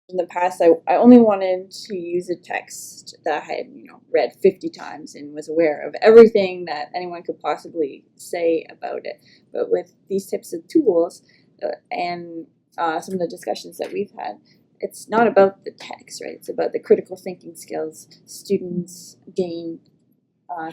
In the past, I only wanted to use a text that I had, read 50 times and was aware of everything that anyone could possibly say about it. But with these types of tools and some of the discussions that we've had, it's not about the text, right? It's about the critical thinking skills students gain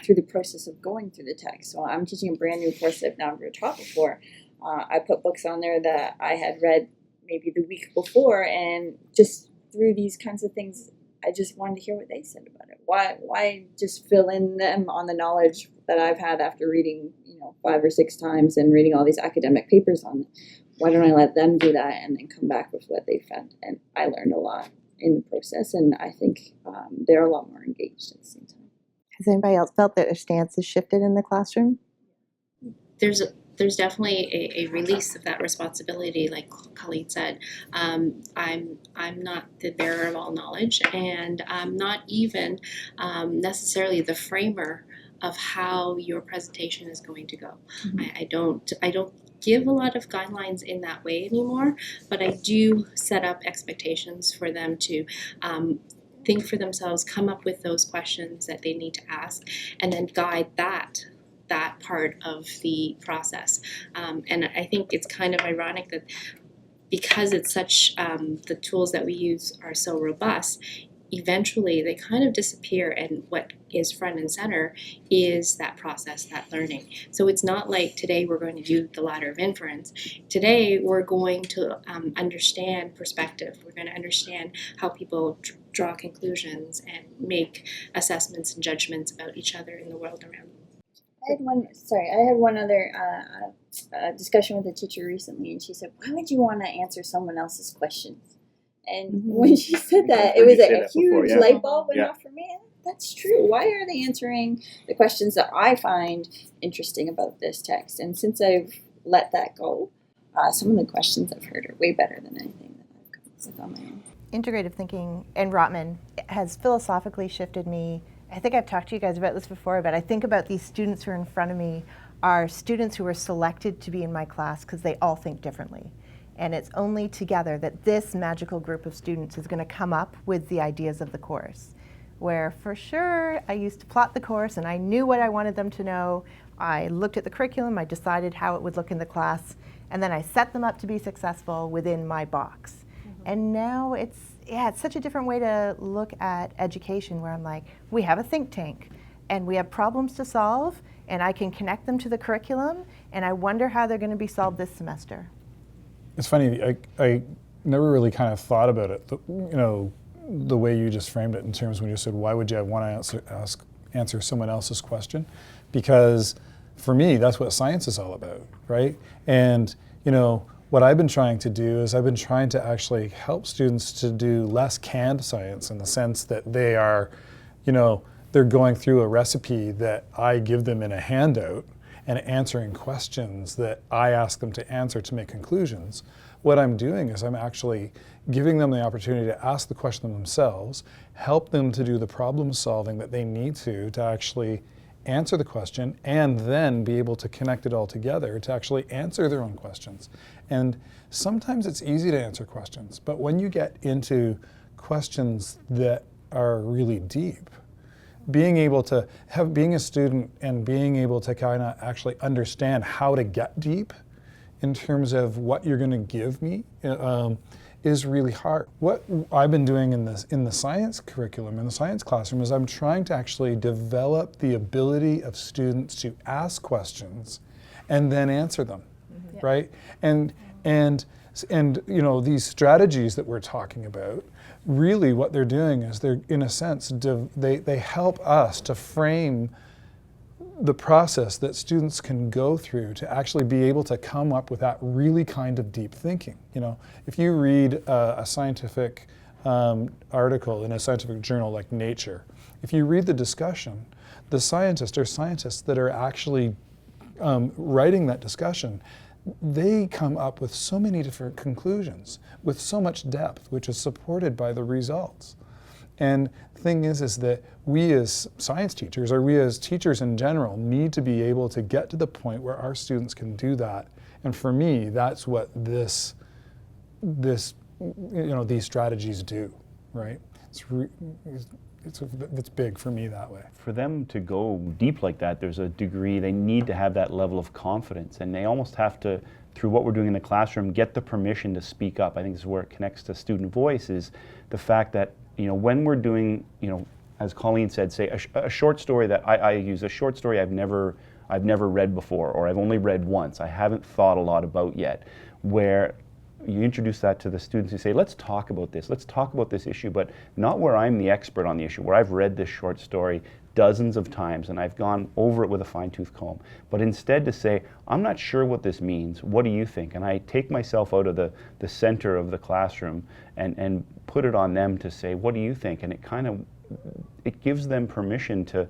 through the process of going through the text. So I'm teaching a brand new course that I've never taught before. I put books on there that I had read maybe the week before, and just through these kinds of things, I just wanted to hear what they said about it. Why just fill in them on the knowledge that I've had after reading, 5 or 6 times and reading all these academic papers on it? Why don't I let them do that and then come back with what they found? And I learned a lot in the process, and I think they're a lot more engaged at the same time. Has anybody else felt that their stance has shifted in the classroom? There's definitely a release of that responsibility, like Colleen said. I'm not the bearer of all knowledge, and I'm not even necessarily the framer of how your presentation is going to go. Mm-hmm. I don't give a lot of guidelines in that way anymore, but I do set up expectations for them to think for themselves, come up with those questions that they need to ask, and then guide that part of the process. And I think it's kind of ironic that because it's such, the tools that we use are so robust, eventually they kind of disappear, and what is front and center is that process, that learning. So it's not like today we're going to do the ladder of inference. Today we're going to understand perspective. We're going to understand how people draw conclusions and make assessments and judgments about each other in the world around them. I had one other discussion with a teacher recently, and she said, "Why would you want to answer someone else's questions?" And when she said that, it was a huge light bulb went off for me. That's true. Why are they answering the questions that I find interesting about this text? And since I've let that go, some of the questions I've heard are way better than anything that I've come up with on my own. Integrative thinking and Rotman has philosophically shifted me. I think I've talked to you guys about this before, but I think about these students who are in front of me are students who were selected to be in my class because they all think differently. And it's only together that this magical group of students is going to come up with the ideas of the course. Where for sure, I used to plot the course and I knew what I wanted them to know. I looked at the curriculum, I decided how it would look in the class, and then I set them up to be successful within my box. Mm-hmm. And now it's such a different way to look at education, where I'm like, we have a think tank and we have problems to solve, and I can connect them to the curriculum, and I wonder how they're going to be solved this semester. It's funny, I never really kind of thought about it, the way you just framed it, in terms when you said, why would you want to answer someone else's question? Because for me, that's what science is all about, right? And what I've been trying to do is I've been trying to actually help students to do less canned science, in the sense that they are, they're going through a recipe that I give them in a handout and answering questions that I ask them to answer to make conclusions. What I'm doing is I'm actually giving them the opportunity to ask the question themselves, help them to do the problem solving that they need to actually answer the question, and then be able to connect it all together to actually answer their own questions. And sometimes it's easy to answer questions, but when you get into questions that are really deep, being a student and being able to kind of actually understand how to get deep in terms of what you're going to give me is really hard. What I've been doing in the science curriculum, in the science classroom, is I'm trying to actually develop the ability of students to ask questions and then answer them, mm-hmm. right? And these strategies that we're talking about, really what they're doing is they're, in a sense, they help us to frame the process that students can go through to actually be able to come up with that really kind of deep thinking. If you read a scientific article in a scientific journal like Nature, if you read the discussion, the scientists that are actually writing that discussion, they come up with so many different conclusions with so much depth, which is supported by the results. And the thing is that we as science teachers, or we as teachers in general, need to be able to get to the point where our students can do that. And for me, that's what this these strategies do, right? It's big for me that way. For them to go deep like that, there's a degree, they need to have that level of confidence, and they almost have to, through what we're doing in the classroom, get the permission to speak up. I think this is where it connects to student voice, is the fact that, when we're doing, as Colleen said, say a short story that I use, a short story I've never read before, or I've only read once, I haven't thought a lot about yet, where you introduce that to the students, you say, let's talk about this issue, but not where I'm the expert on the issue, where I've read this short story dozens of times and I've gone over it with a fine-tooth comb, but instead to say, I'm not sure what this means, what do you think? And I take myself out of the center of the classroom and put it on them to say, what do you think? And it gives them permission to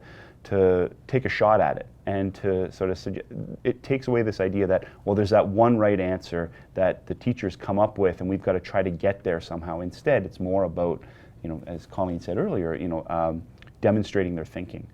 take a shot at it, and to sort of it takes away this idea that, well, there's that one right answer that the teachers come up with and we've got to try to get there somehow. Instead, it's more about, as Colleen said earlier, demonstrating their thinking.